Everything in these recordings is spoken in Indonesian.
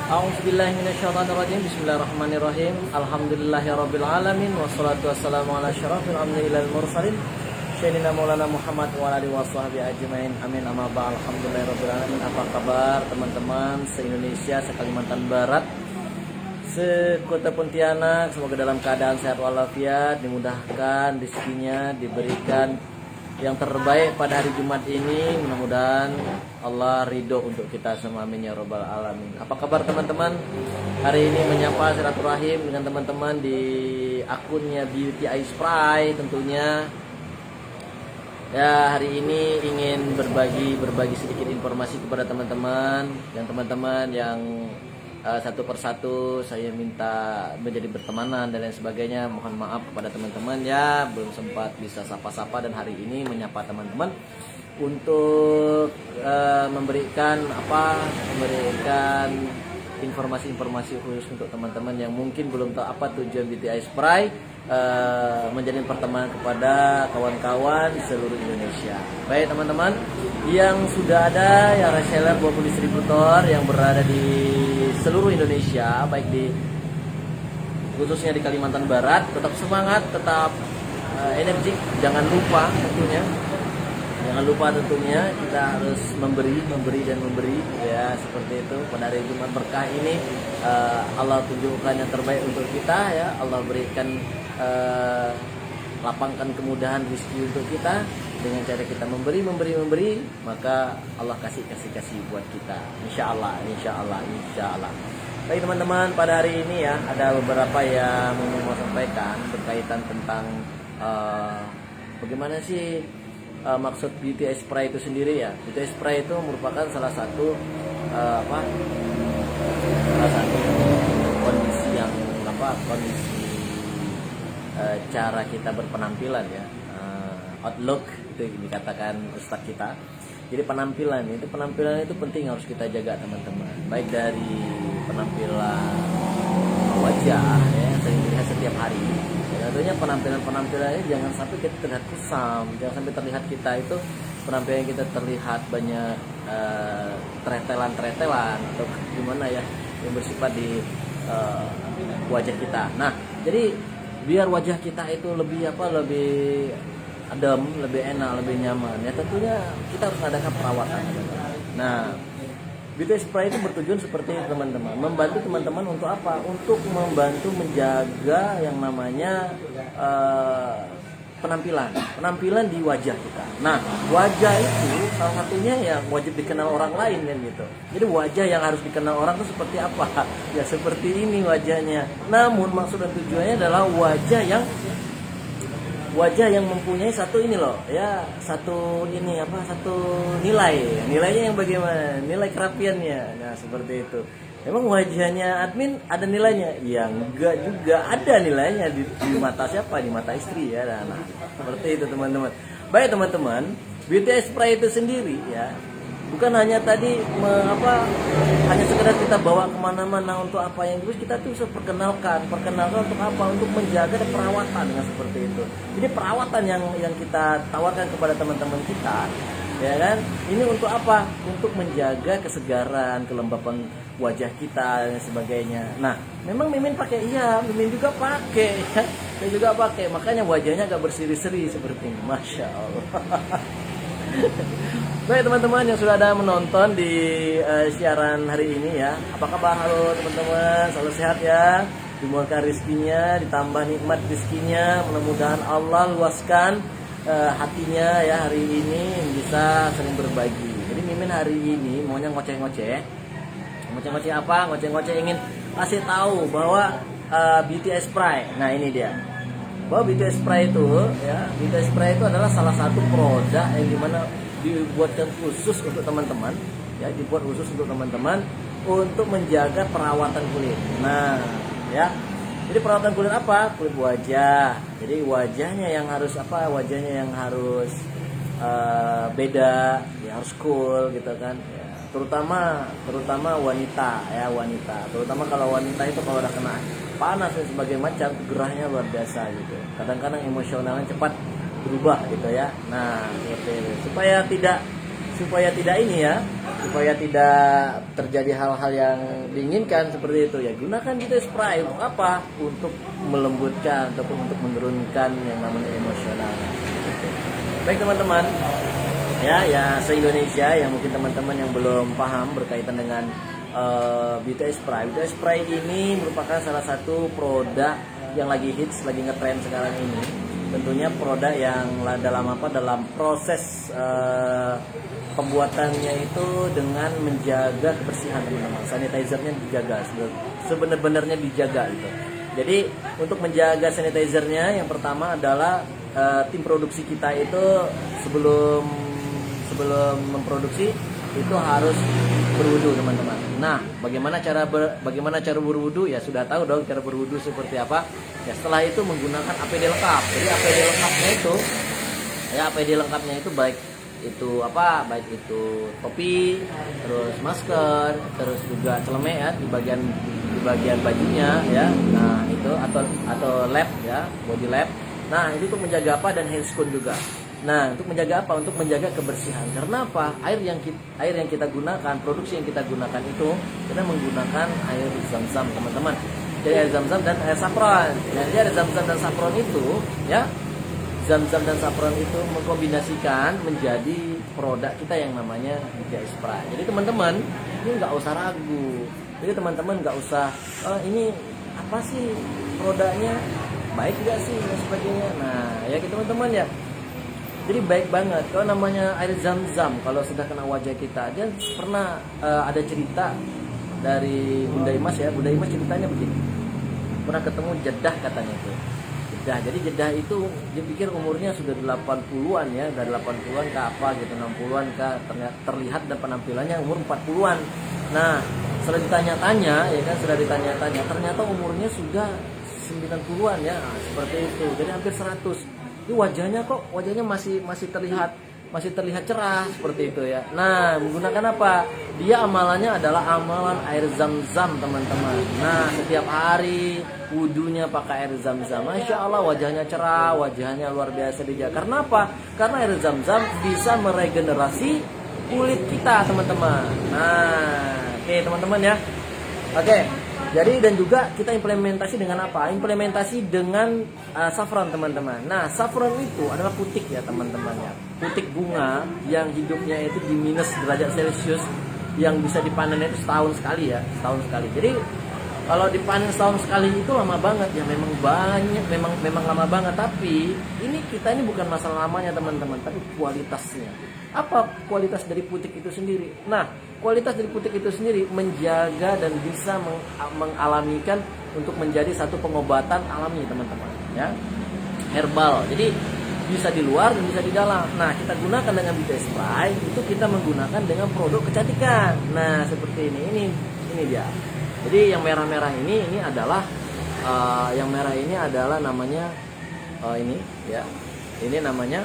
A'udzubillahiminasyaitonirrajim. Bismillahirrahmanirrahim. Alhamdulillahirabbil alamin wassalatu wassalamu ala asyrafil anbiya'il mursalin sayyidina Maulana Muhammad wa alihi washabihi ajmain. Amin amma ba'd. Alhamdulillahirabbil alamin. Apa kabar teman-teman se-Indonesia, se-Kalimantan Barat, se-Kota Pontianak? Semoga dalam keadaan sehat walafiat, dimudahkan rezekinya, diberikan yang terbaik pada hari Jumat ini. Mudah-mudahan Allah ridho untuk kita semua, amin ya rabbal alamin. Apa kabar teman-teman? Hari ini menyapa silaturahim dengan teman-teman di akunnya Beauty Eye Spray tentunya. Ya, hari ini ingin berbagi sedikit informasi kepada teman-teman yang satu persatu saya minta menjadi bertemanan dan lain sebagainya. Mohon maaf kepada teman-teman ya, belum sempat bisa sapa-sapa, dan hari ini menyapa teman-teman untuk memberikan informasi-informasi khusus untuk teman-teman yang mungkin belum tahu apa tujuan BTI Spray, menjadi pertemanan kepada kawan-kawan seluruh Indonesia. Baik teman-teman yang sudah ada yang reseller maupun distributor yang berada di seluruh Indonesia, baik di khususnya di Kalimantan Barat, tetap semangat, tetap energik. Jangan lupa tentunya kita harus memberi dan memberi ya, seperti itu. Pada hari Jumat berkah ini Allah tunjukkan yang terbaik untuk kita ya. Allah berikan lapangkan kemudahan rezeki untuk kita dengan cara kita memberi, maka Allah kasih buat kita, insya Allah. Baik teman-teman, pada hari ini ya ada beberapa yang mau sampaikan berkaitan tentang bagaimana sih maksud Beauty Spray itu sendiri ya. Beauty Spray itu merupakan salah satu kondisi cara kita berpenampilan ya, outlook itu dikatakan ustadz kita. Jadi penampilan itu penting, harus kita jaga teman-teman, baik dari penampilan wajah ya, sering dilihat setiap hari. Tentunya penampilannya jangan sampai kita terlihat kusam, jangan sampai terlihat kita itu penampilan kita terlihat banyak tretelan atau gimana ya, yang bersifat di wajah kita. Nah, jadi biar wajah kita itu lebih adem, lebih enak, lebih nyaman ya, tentunya kita harus mengadakan perawatan. Nah, Beauty Spray itu bertujuan seperti itu teman-teman, membantu teman-teman untuk apa? Untuk membantu menjaga yang namanya penampilan di wajah kita. Nah, wajah itu salah satunya yang wajib dikenal orang lain kan gitu. Jadi wajah yang harus dikenal orang itu seperti apa? Ya seperti ini wajahnya. Namun maksud dan tujuannya adalah wajah yang mempunyai satu nilainya yang bagaimana, nilai kerapiannya. Nah seperti itu. Emang wajahnya admin ada nilainya? Ya enggak juga, ada nilainya di mata siapa? Di mata istri ya. Nah seperti itu teman-teman. Baik teman-teman, Beauty Spray itu sendiri ya, bukan hanya hanya sekedar kita bawa kemana-mana untuk apa, yang terus kita tuh bisa perkenalkan untuk apa? Untuk menjaga perawatan dengan seperti itu. Jadi perawatan yang kita tawarkan kepada teman-teman kita, ya kan? Ini untuk apa? Untuk menjaga kesegaran, kelembapan wajah kita dan sebagainya. Nah, memang Mimin pakai, iya, Mimin juga pakai, ya. Saya juga pakai, makanya wajahnya agak berseri-seri seperti ini. Masya Allah. Baik teman-teman yang sudah ada menonton di siaran hari ini ya, apa kabar? Halo teman-teman, selalu sehat ya, dimurahkan rezekinya, ditambah nikmat rezekinya, mudah-mudahan Allah luaskan hatinya ya, hari ini bisa sering berbagi. Jadi Mimin hari ini maunya ngoceh-ngoceh apa? Ngoceh-ngoceh ingin kasih tahu bahwa Beauty Spray. Nah ini dia, bahwa Beauty Spray itu adalah salah satu produk yang dimana dibuatkan khusus untuk teman-teman ya, untuk menjaga perawatan kulit. Nah ya, jadi perawatan kulit apa? Kulit wajah. Jadi wajahnya yang harus beda ya, harus cool gitu kan ya. Terutama wanita, terutama kalau wanita itu kalau udah kena panas dan sebagainya macam, gerahnya luar biasa gitu. Kadang-kadang emosionalnya cepat berubah gitu ya. Nah, seperti itu. Supaya tidak ini ya, supaya tidak terjadi hal-hal yang diinginkan seperti itu ya, gunakan Vita Spray untuk apa? Untuk melembutkan ataupun untuk menurunkan yang namanya emosional. Baik teman-teman, ya se-Indonesia yang mungkin teman-teman yang belum paham berkaitan dengan Vita Spray. Vita Spray ini merupakan salah satu produk yang lagi hits, lagi ngetrend sekarang ini. Tentunya produk yang dalam proses pembuatannya itu dengan menjaga kebersihan teman-teman. Sanitizernya dijaga, sebenarnya dijaga gitu. Jadi untuk menjaga sanitizernya yang pertama adalah tim produksi kita itu sebelum memproduksi itu harus berwudu teman-teman. Nah, bagaimana cara berwudu? Ya sudah tahu dong cara berwudu seperti apa. Ya setelah itu menggunakan APD lengkap. Jadi APD lengkapnya itu, APD lengkapnya itu baik itu topi, terus masker, terus juga celemek ya di bagian bajunya ya. Nah itu atau lab ya, body lab. Nah itu untuk menjaga apa, dan handscoon juga. Nah, untuk menjaga apa? Untuk menjaga kebersihan. Karena apa? Air yang kita gunakan, produksi yang kita gunakan itu kita menggunakan air zam-zam, teman-teman. Jadi air zam-zam dan air saffron. Jadi air zam-zam dan saffron itu, ya, zam-zam dan saffron itu mengkombinasikan menjadi produk kita yang namanya Vita Spray. Jadi teman-teman, ini nggak usah ragu. Jadi teman-teman nggak usah, ini apa sih produknya? Baik nggak sih dan sebagainya. Nah, ya teman-teman ya. Jadi baik banget. Kalau namanya air zam-zam, kalau sudah kena wajah kita, dia pernah ada cerita dari Bunda Imas ya. Bunda Imas ceritanya begini. Pernah ketemu Jeddah katanya itu. Jeddah. Jadi Jeddah itu dia pikir umurnya sudah 80-an ya, dari 80-an ke apa gitu, 60-an ke terlihat dan penampilannya umur 40-an. Nah, setelah ditanya-tanya ya kan, ternyata umurnya sudah 90-an ya, seperti itu. Jadi hampir 100. Ini wajahnya masih terlihat cerah seperti itu ya. Nah, menggunakan apa? Dia amalannya adalah amalan air zam-zam teman-teman. Nah, setiap hari wudunya pakai air zam-zam. Masya Allah, wajahnya cerah, wajahnya luar biasa dijaga. Karena apa? Karena air zam-zam bisa meregenerasi kulit kita teman-teman. Nah, oke teman-teman ya. Oke. Jadi dan juga kita implementasi dengan apa? Implementasi dengan saffron teman-teman. Nah, saffron itu adalah putik ya teman-teman ya. Putik bunga yang hidupnya itu di minus derajat Celcius, yang bisa dipanen itu setahun sekali ya, setahun sekali. Jadi kalau dipanen setahun sekali itu lama banget ya, memang lama banget. Tapi kita ini bukan masalah lamanya teman-teman, tapi kualitasnya. Apa kualitas dari putik itu sendiri? Nah, kualitas dari putik itu sendiri menjaga dan bisa mengalamikan untuk menjadi satu pengobatan alami teman-teman ya, herbal. Jadi bisa di luar dan bisa di dalam. Nah, kita gunakan dengan Vita Spray itu kita menggunakan dengan produk kecantikan. Nah, seperti ini dia. Jadi yang merah-merah ini adalah namanya ini ya. Ini namanya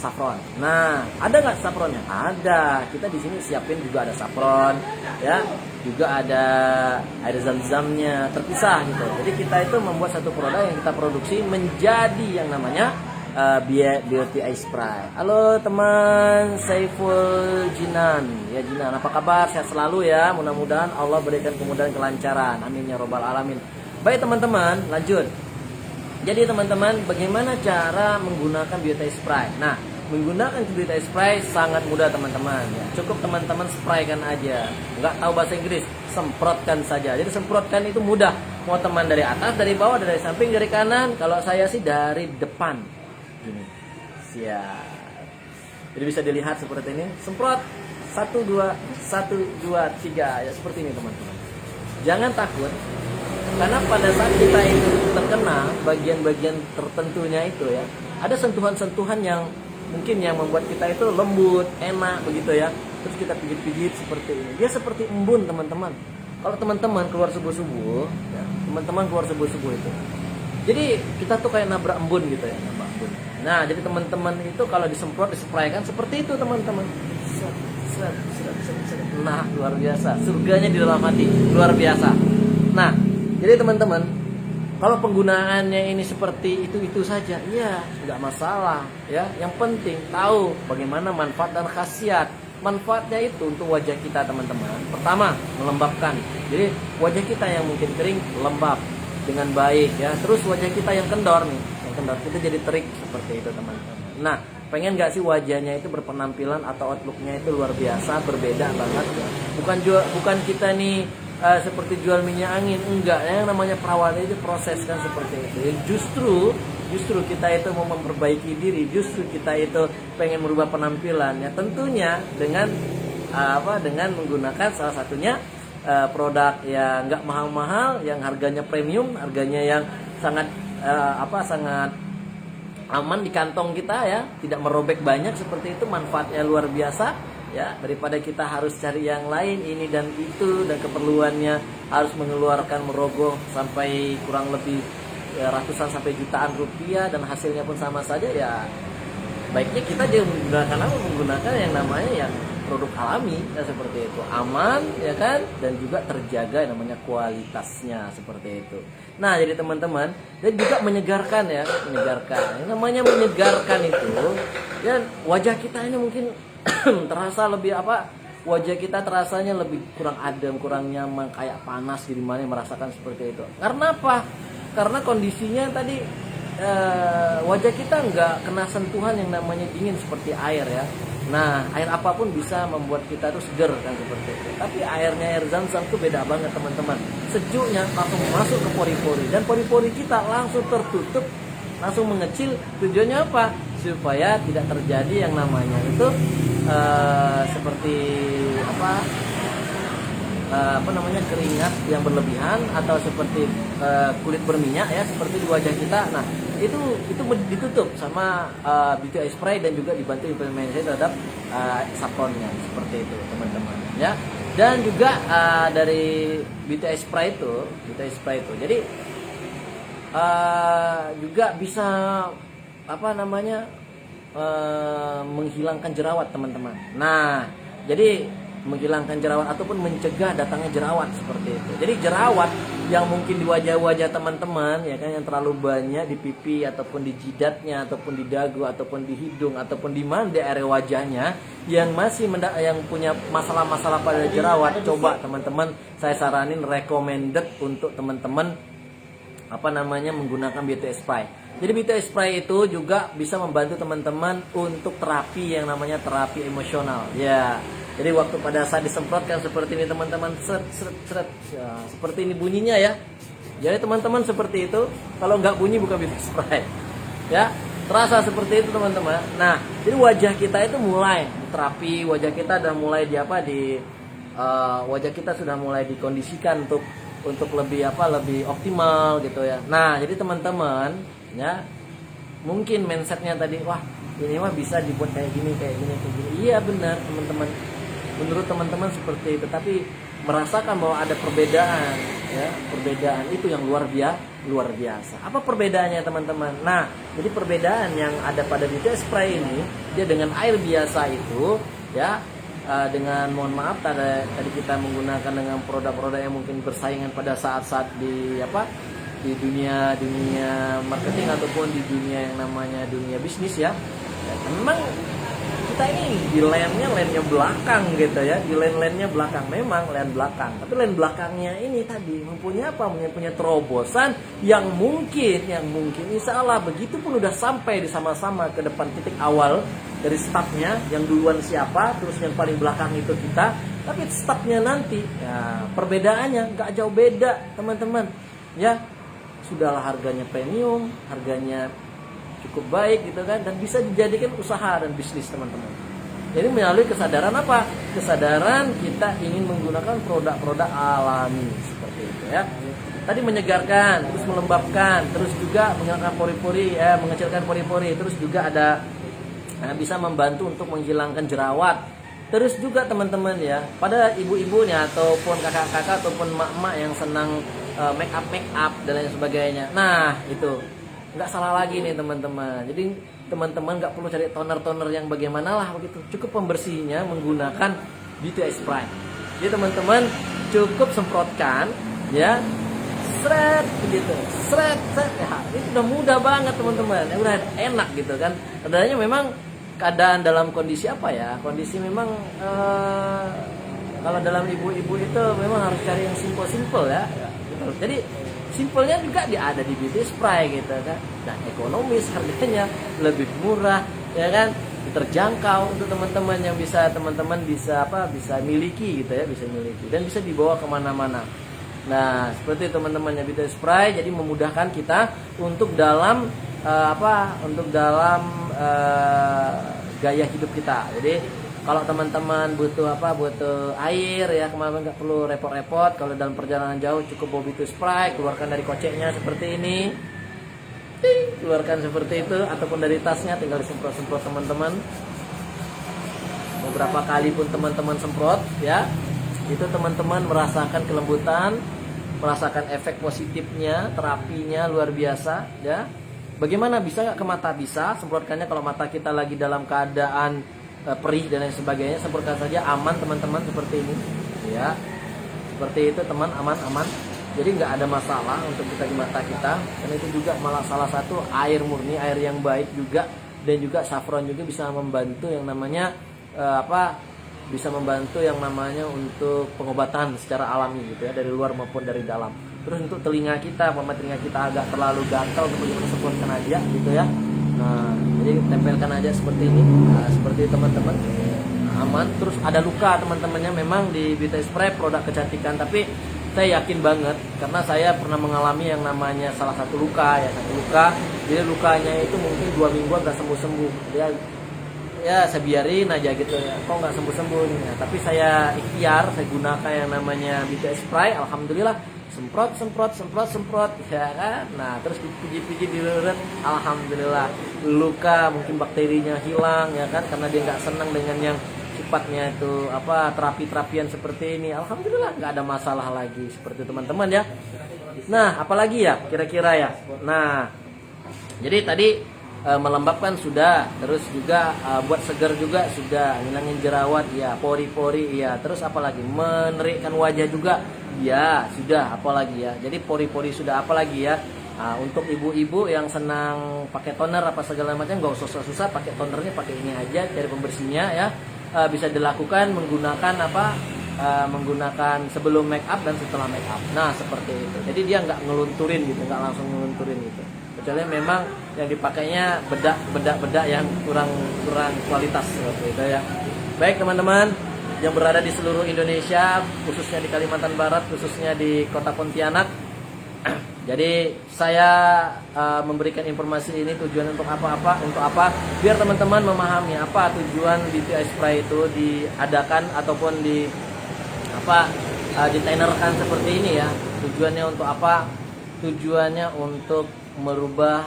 saffron. Nah, ada nggak saffronnya? Ada. Kita di sini siapin juga ada saffron, ya. Juga ada air zam-zamnya terpisah gitu. Jadi kita itu membuat satu produk yang kita produksi menjadi yang namanya Beauty Eye Spray. Halo teman Saiful Jinan. Ya Jinan, apa kabar? Sehat selalu ya. Mudah-mudahan Allah berikan kemudahan kelancaran. Amin ya robbal alamin. Baik teman-teman, lanjut. Jadi teman-teman, bagaimana cara menggunakan Beauty Eye Spray? Nah, menggunakan Beauty Eye Spray sangat mudah teman-teman ya. Cukup teman-teman spraykan aja. Nggak tahu bahasa Inggris, semprotkan saja. Jadi semprotkan itu mudah. Mau teman dari atas, dari bawah, dari samping, dari kanan. Kalau saya sih dari depan. Gini. Siap. Jadi bisa dilihat seperti ini. Semprot 1 2 3 ya, seperti ini teman-teman. Jangan takut. Karena pada saat kita itu terkena bagian-bagian tertentunya itu ya, ada sentuhan-sentuhan yang mungkin yang membuat kita itu lembut, enak begitu ya. Terus kita pijit-pijit seperti ini. Dia seperti embun teman-teman. Kalau teman-teman keluar subuh-subuh, ya, teman-teman keluar subuh-subuh itu. Jadi kita tuh kayak nabrak embun gitu ya, nabrak embun. Nah, jadi teman-teman itu kalau disemprot, dispraykan seperti itu teman-teman. Nah, luar biasa. Surganya di dalam hati, luar biasa. Nah, jadi teman-teman, kalau penggunaannya ini seperti itu saja, ya nggak masalah ya. Yang penting tahu bagaimana manfaat dan khasiat. manfaatnya itu untuk wajah kita teman-teman. Pertama, melembabkan. Jadi wajah kita yang mungkin kering lembab dengan baik ya. Terus wajah kita yang kendor nih, yang kendor itu jadi terik seperti itu teman-teman. Nah, pengen nggak sih wajahnya itu berpenampilan atau outlooknya itu luar biasa, berbeda banget ya. Bukan kita nih seperti jual minyak angin, enggak. Yang namanya perawatan itu proses kan seperti itu. Justru kita itu mau memperbaiki diri, justru kita itu pengen merubah penampilan ya, tentunya dengan dengan menggunakan salah satunya produk yang nggak mahal-mahal, yang harganya premium, harganya yang sangat sangat aman di kantong kita ya, tidak merobek banyak seperti itu, manfaatnya luar biasa ya, daripada kita harus cari yang lain ini dan itu, dan keperluannya harus mengeluarkan merogoh sampai kurang lebih ratusan sampai jutaan rupiah dan hasilnya pun sama saja ya. Baiknya kita dia menggunakan yang namanya yang produk alami ya, seperti itu, aman ya kan, dan juga terjaga yang namanya kualitasnya seperti itu. Nah, jadi teman-teman, dan juga menyegarkan ya, menyegarkan. Yang namanya menyegarkan itu ya, wajah kita ini mungkin terasa lebih wajah kita terasanya lebih kurang adem, kurang nyaman, kayak panas di mana merasakan seperti itu. Karena apa? Karena kondisinya tadi wajah kita nggak kena sentuhan yang namanya dingin seperti air ya. Nah, air apapun bisa membuat kita tuh seger kan seperti itu. Tapi air Zam-Zam tuh beda banget teman-teman. Sejuknya langsung masuk ke pori-pori dan pori-pori kita langsung tertutup, langsung mengecil. Tujuannya apa? Supaya tidak terjadi yang namanya itu seperti keringat yang berlebihan atau seperti kulit berminyak ya, seperti di wajah kita. Nah, itu ditutup sama beauty eye spray dan juga dibantu implementasi terhadap saponnya seperti itu teman-teman ya. Dan juga dari beauty eye spray itu jadi juga bisa menghilangkan jerawat teman-teman. Nah, jadi menghilangkan jerawat ataupun mencegah datangnya jerawat seperti itu. Jadi jerawat yang mungkin di wajah-wajah teman-teman ya kan, yang terlalu banyak di pipi ataupun di jidatnya ataupun di dagu ataupun di hidung ataupun di mana di area wajahnya yang masih yang punya masalah-masalah pada jerawat, coba teman-teman saya saranin recommended untuk teman-teman menggunakan beauty spray. Jadi beauty spray itu juga bisa membantu teman-teman untuk terapi yang namanya terapi emosional ya. Jadi waktu pada saat disemprotkan seperti ini teman-teman, seret ya, seperti ini bunyinya ya. Jadi teman-teman seperti itu, kalau nggak bunyi bukan beauty spray ya, terasa seperti itu teman-teman. Nah, jadi wajah kita itu mulai terapi, wajah kita sudah mulai wajah kita sudah mulai dikondisikan untuk lebih optimal gitu ya. Nah, jadi teman-teman ya, mungkin mindsetnya tadi, wah ini mah bisa dibuat kayak gini. Iya benar teman-teman, menurut teman-teman seperti itu, tapi merasakan bahwa ada perbedaan ya, perbedaan itu yang luar biasa. Apa perbedaannya teman-teman? Nah, jadi perbedaan yang ada pada beauty spray ini, dia dengan air biasa itu ya, dengan mohon maaf tadi kita menggunakan dengan produk-produk yang mungkin bersaingan pada saat-saat di dunia marketing ataupun di dunia yang namanya dunia bisnis ya. Memang kita ini di lane-nya belakang gitu ya, di lane-nya belakang, memang lane belakang, tapi lane belakangnya ini tadi mempunyai terobosan yang mungkin insya Allah begitu pun udah sampai di sama-sama ke depan titik awal dari startnya, yang duluan siapa, terus yang paling belakang itu kita, tapi startnya nanti ya, perbedaannya nggak jauh beda teman-teman ya. Sudahlah harganya premium, harganya cukup baik gitu kan, dan bisa dijadikan usaha dan bisnis teman-teman. Jadi melalui kesadaran apa? Kesadaran kita ingin menggunakan produk-produk alami seperti itu ya. Tadi menyegarkan, terus melembabkan, terus juga menghilangkan pori-pori, mengecilkan pori-pori, terus juga ada bisa membantu untuk menghilangkan jerawat. Terus juga teman-teman ya, pada ibu-ibunya ataupun kakak-kakak ataupun mak-mak yang senang make up dan lain sebagainya. Nah, itu nggak salah lagi nih teman-teman. Jadi teman-teman nggak perlu cari toner yang bagaimana lah begitu. Cukup pembersihnya menggunakan beauty spray. Jadi teman-teman cukup semprotkan ya, seret begitu, seret ya. Ini udah mudah banget teman-teman. Ya, udah enak gitu kan. Adanya memang keadaan dalam kondisi apa ya? Kondisi memang kalau dalam ibu-ibu itu memang harus cari yang simple ya. Gitu. Jadi simpelnya juga ada di beauty spray gitu kan, dan ekonomis, harganya lebih murah ya kan, terjangkau untuk teman-teman yang bisa bisa miliki gitu ya, bisa miliki dan bisa dibawa kemana-mana. Nah seperti teman-teman yang beauty spray, jadi memudahkan kita untuk dalam gaya hidup kita. Jadi kalau teman-teman butuh air ya, kemarin nggak perlu repot-repot. Kalau dalam perjalanan jauh cukup bawa beauty spray, keluarkan dari koceknya seperti ini, keluarkan seperti itu, ataupun dari tasnya tinggal disemprot-semprot teman-teman. Beberapa kali pun teman-teman semprot ya, itu teman-teman merasakan kelembutan, merasakan efek positifnya, terapinya luar biasa ya. Bagaimana bisa nggak ke mata? Bisa, semprotkannya kalau mata kita lagi dalam keadaan perih dan lain sebagainya, semprotkan saja, aman teman-teman seperti ini ya, seperti itu teman, aman. Jadi nggak ada masalah untuk kita di mata kita, karena itu juga malah salah satu air murni, air yang baik juga, dan juga saffron juga bisa membantu yang namanya bisa membantu yang namanya untuk pengobatan secara alami gitu ya, dari luar maupun dari dalam. Terus untuk telinga kita, telinga kita agak terlalu gatal, bagaimana semprotkan aja gitu ya. Nah, jadi tempelkan aja seperti ini. Nah, seperti teman-teman, aman. Terus ada luka teman-temannya, memang di beauty spray produk kecantikan, tapi saya yakin banget karena saya pernah mengalami yang namanya salah satu luka ya, jadi lukanya itu mungkin 2 minggu nggak sembuh-sembuh ya saya biarin aja gitu ya, kok nggak sembuh-sembuh ya, tapi saya ikhtiar, saya gunakan yang namanya beauty spray, alhamdulillah semprot ya kan. Nah terus dipijit-pijit, diluret, alhamdulillah luka mungkin bakterinya hilang ya kan, karena dia nggak senang dengan yang sifatnya itu terapian seperti ini. Alhamdulillah nggak ada masalah lagi seperti teman-teman ya. Nah apalagi ya kira-kira ya. Nah jadi tadi melembabkan sudah, terus juga buat segar juga sudah, ngilangin jerawat ya, pori-pori ya, terus apalagi menerikkan wajah juga ya sudah, apalagi ya. Jadi pori-pori sudah, apalagi ya. Untuk ibu-ibu yang senang pakai toner apa segala macam, nggak usah susah-susah, pakai tonernya pakai ini aja, cari pembersihnya ya. Bisa dilakukan menggunakan menggunakan sebelum make up dan setelah make up. Nah seperti itu. Jadi dia nggak ngelunturin gitu, nggak langsung ngelunturin gitu. Kecuali memang yang dipakainya bedak yang kurang kualitas seperti itu ya. Baik teman-teman yang berada di seluruh Indonesia, khususnya di Kalimantan Barat, khususnya di Kota Pontianak. Jadi saya memberikan informasi ini tujuan untuk apa? Biar teman-teman memahami apa tujuan beauty spray itu diadakan ataupun ditainerkan seperti ini ya. Tujuannya untuk apa? Tujuannya untuk merubah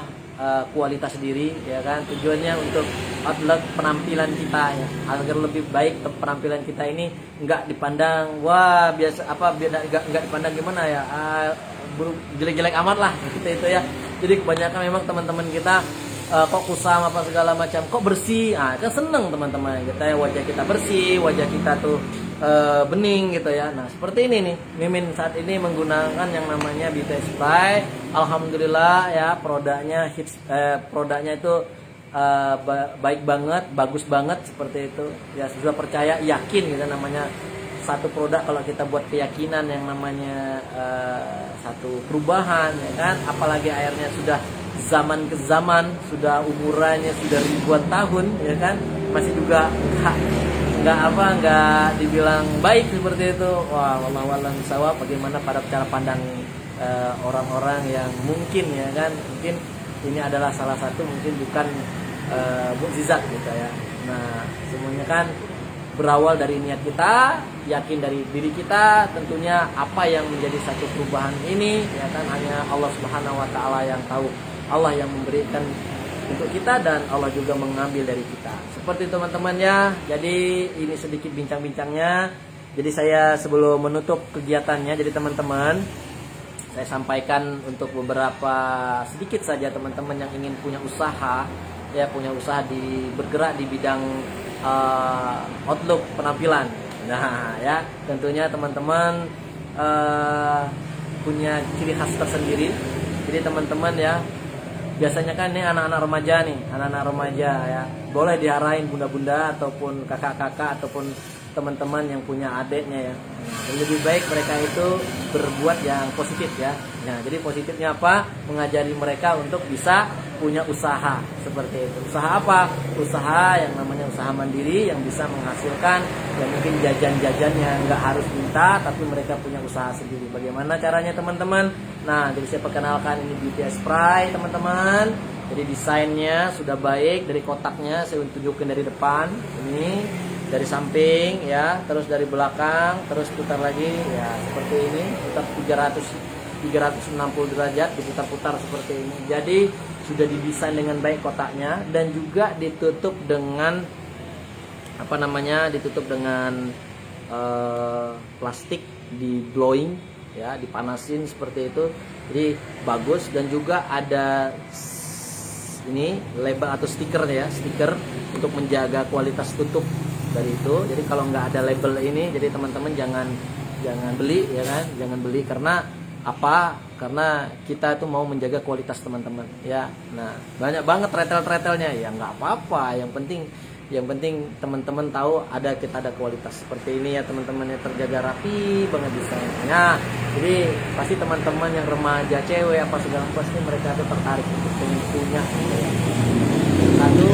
kualitas diri ya kan. Tujuannya untuk outlook penampilan kita ya, agar lebih baik penampilan kita ini nggak dipandang wah biasa nggak dipandang gimana ya, jelek-jelek amat lah gitu itu ya. Jadi kebanyakan memang teman-teman kita kok kusam apa segala macam, kok bersih, kan seneng teman-teman kita ya, wajah kita bersih, wajah kita tuh bening gitu ya. Nah seperti ini nih, Mimin saat ini menggunakan yang namanya beauty spray. Alhamdulillah ya, produknya itu baik banget, bagus banget seperti itu ya. Sudah percaya, yakin gitu, namanya satu produk kalau kita buat keyakinan yang namanya satu perubahan ya kan. Apalagi airnya sudah zaman ke zaman, sudah umurannya sudah ribuan tahun ya kan, masih juga nggak dibilang baik seperti itu. Wah, wallahu a'lam bishawab. Bagaimana pada cara pandang orang-orang yang mungkin ya kan, mungkin ini adalah salah satu, mungkin bukan mukjizat gitu ya. Nah semuanya kan berawal dari niat kita, yakin dari diri kita. Tentunya apa yang menjadi satu perubahan ini ya kan, hanya Allah Subhanahu wa taala yang tahu. Allah yang memberikan untuk kita dan Allah juga mengambil dari kita. Seperti teman-teman ya. Jadi ini sedikit bincang-bincangnya. Jadi saya sebelum menutup kegiatannya, jadi teman-teman saya sampaikan untuk beberapa sedikit saja teman-teman yang ingin punya usaha ya, bergerak di bidang outlook penampilan. Nah ya, tentunya teman-teman punya ciri khas tersendiri. Jadi teman-teman ya, biasanya kan ini anak-anak remaja ya, boleh diarahin bunda-bunda ataupun kakak-kakak ataupun teman-teman yang punya adiknya ya. Lebih baik mereka itu berbuat yang positif ya. Nah, jadi positifnya apa? Mengajari mereka untuk bisa punya usaha seperti itu. Usaha apa? Usaha yang namanya usaha mandiri yang bisa menghasilkan yang mungkin jajan-jajannya nggak harus minta, tapi mereka punya usaha sendiri. Bagaimana caranya teman-teman? Nah, jadi saya perkenalkan ini BTS Spray teman-teman. Jadi desainnya sudah baik, dari kotaknya saya tunjukin dari depan ini, dari samping ya, terus dari belakang, terus putar lagi ya seperti ini, putar 360 derajat, diputar-putar seperti ini. Jadi sudah didesain dengan baik kotaknya dan juga ditutup dengan apa namanya, ditutup dengan plastik di blowing ya, dipanasin seperti itu. Jadi bagus, dan juga ada ini label atau stiker ya, stiker untuk menjaga kualitas tutup dari itu. Jadi kalau nggak ada label ini, jadi teman-teman jangan beli ya kan, jangan beli. Karena apa? Karena kita itu mau menjaga kualitas teman-teman ya. Nah, banyak banget retel-retelnya ya, nggak apa-apa, yang penting teman-teman tahu kita ada kualitas seperti ini ya teman-teman, yang terjaga rapi banget desainnya. Jadi pasti teman-teman yang remaja, cewek apa segala pasti mereka tuh tertarik untuk punya satu.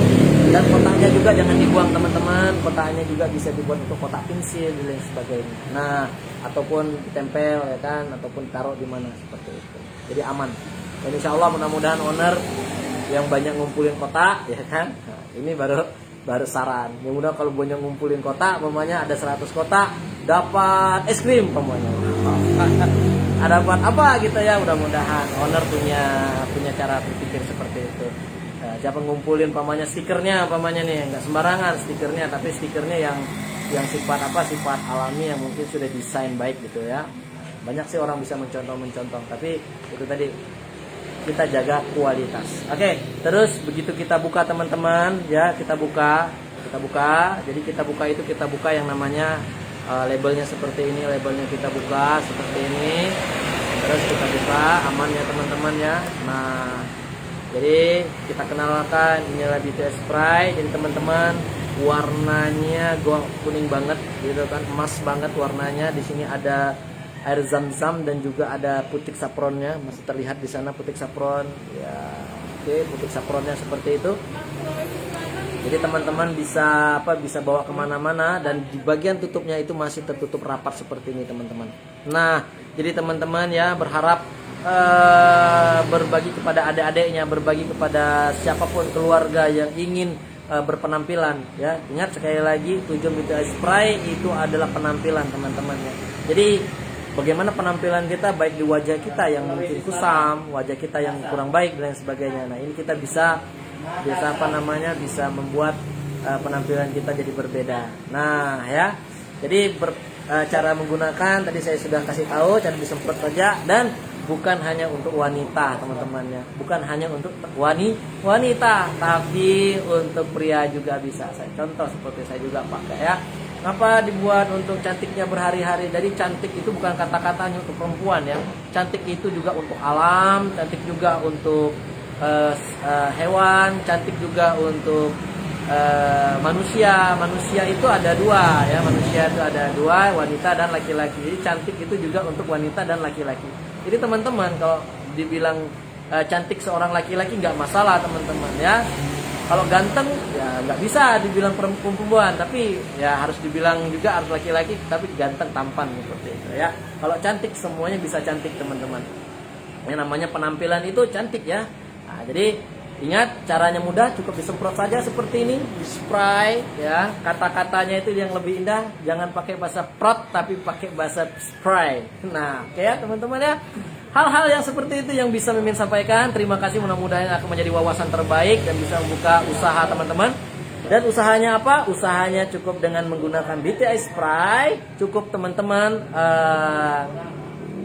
Dan kotaknya juga jangan dibuang teman-teman, kotaknya juga bisa dibuat untuk kotak pensil dan lain sebagainya. Nah, ataupun ditempel ya kan, ataupun taruh di mana seperti itu. Jadi aman. Dan insya Allah mudah-mudahan owner yang banyak ngumpulin kotak ya kan. Nah, ini baru saran. Yang mudah kalau banyak ngumpulin kotak, umpamanya ada 100 kotak, dapat es krim umpamanya. Dapat apa gitu ya, mudah-mudahan owner punya cara berpikir seperti itu. Nah, siapa ngumpulin pamannya stikernya, pamannya nih nggak sembarangan stikernya, tapi stikernya yang sifat alami, yang mungkin sudah desain baik gitu ya. Banyak sih orang bisa mencontoh, tapi itu tadi kita jaga kualitas. Oke, terus begitu kita buka teman-teman ya, kita buka. Jadi kita buka yang namanya labelnya seperti ini, labelnya kita buka seperti ini. Terus kita buka, aman ya teman-teman ya. Nah, jadi kita kenalkan inilah BTS Spray. Jadi teman-teman, warnanya kuning banget gitu kan, emas banget warnanya. Di sini ada air zam-zam dan juga ada putik sapronnya, masih terlihat di sana putik sapron ya. Oke, putik sapronnya seperti itu. Jadi teman-teman bisa bawa kemana-mana, dan di bagian tutupnya itu masih tertutup rapat seperti ini teman-teman. Nah, jadi teman-teman ya berharap berbagi kepada adik-adiknya, berbagi kepada siapapun keluarga yang ingin berpenampilan ya. Ingat sekali lagi, tujuan BTS Spray itu adalah penampilan teman-teman ya. Jadi bagaimana penampilan kita, baik di wajah kita yang mungkin kusam, wajah kita yang kurang baik dan lain sebagainya. Nah, ini kita bisa bisa membuat penampilan kita jadi berbeda. Nah ya, jadi cara menggunakan tadi saya sudah kasih tahu, cara disemprot saja, dan bukan hanya untuk wanita teman-teman ya, bukan hanya untuk wanita, tapi untuk pria juga bisa. Saya contoh seperti saya juga pakai ya. Kenapa dibuat untuk cantiknya berhari-hari? Jadi cantik itu bukan kata-katanya untuk perempuan ya, cantik itu juga untuk alam, cantik juga untuk hewan, cantik juga untuk manusia. Manusia itu ada dua ya, manusia itu ada dua, wanita dan laki-laki. Jadi cantik itu juga untuk wanita dan laki-laki. Jadi teman-teman, kalau dibilang cantik seorang laki-laki nggak masalah teman-teman ya. Kalau ganteng ya nggak bisa dibilang perempuan, tapi ya harus dibilang juga harus laki-laki, tapi ganteng tampan seperti itu ya. Kalau cantik semuanya bisa cantik teman-teman. Yang namanya penampilan itu cantik ya. Nah, jadi ingat, caranya mudah, cukup disemprot saja seperti ini, di spray ya. Kata-katanya itu yang lebih indah, jangan pakai bahasa prot tapi pakai bahasa spray. Nah, oke ya teman-teman ya. Hal-hal yang seperti itu yang bisa Mimin sampaikan. Terima kasih, mudah-mudahan akan menjadi wawasan terbaik dan bisa membuka usaha teman-teman. Dan usahanya apa? Usahanya cukup dengan menggunakan BTS Spray. Cukup teman-teman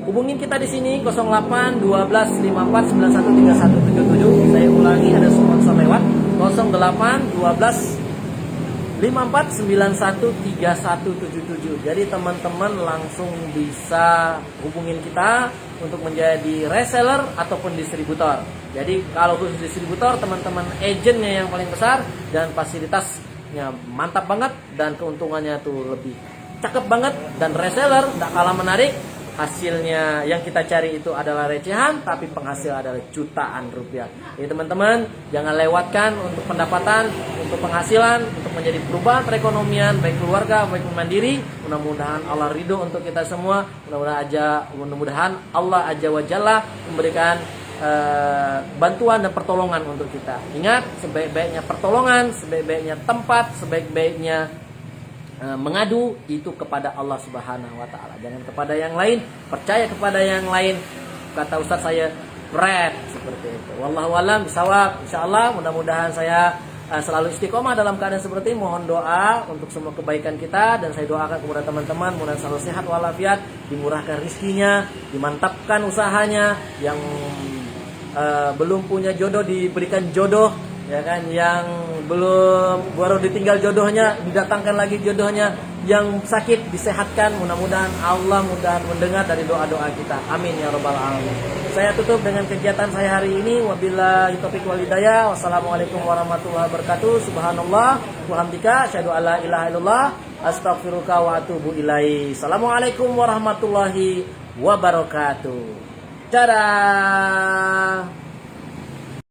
hubungin kita di sini 08 12 54 91 3177. Saya ulangi, ada sponsor lewat 08 12 54913177. Jadi teman-teman langsung bisa hubungin kita untuk menjadi reseller ataupun distributor. Jadi kalau khusus distributor, teman-teman agentnya yang paling besar dan fasilitasnya mantap banget dan keuntungannya tuh lebih cakep banget. Dan reseller tidak kalah menarik. Hasilnya yang kita cari itu adalah recehan, tapi penghasil adalah jutaan rupiah. Jadi teman-teman jangan lewatkan untuk pendapatan, untuk penghasilan, untuk menjadi perubahan perekonomian baik keluarga, baik mandiri. Mudah-mudahan Allah ridho untuk kita semua. Mudah-mudahan Allah Azza wa Jalla memberikan bantuan dan pertolongan untuk kita. Ingat, sebaik-baiknya pertolongan, sebaik-baiknya tempat, sebaik-baiknya mengadu itu kepada Allah Subhanahu wa taala. Jangan kepada yang lain, percaya kepada yang lain. Kata Ustaz saya, red seperti itu. Wallahu a'lam bishawab. Insyaallah mudah-mudahan saya selalu istiqomah dalam keadaan seperti ini. Mohon doa untuk semua kebaikan kita, dan saya doakan kepada teman-teman mudah selalu sehat walafiat, dimurahkan rizkinya, dimantapkan usahanya, yang belum punya jodoh diberikan jodoh, ya kan, yang belum baru ditinggal jodohnya didatangkan lagi jodohnya, yang sakit disehatkan. Mudah-mudahan Allah mendengar dari doa-doa kita, amin ya rabbal alamin. Saya tutup dengan kegiatan saya hari ini. Wabillahi taufiq wal hidayah. Wassalamualaikum warahmatullahi wabarakatuh. Subhanallah wa hamdika asyhadu alla ilaha illallah astaghfiruka wa atubu ilaihi. Assalamualaikum warahmatullahi wabarakatuh. Dadah.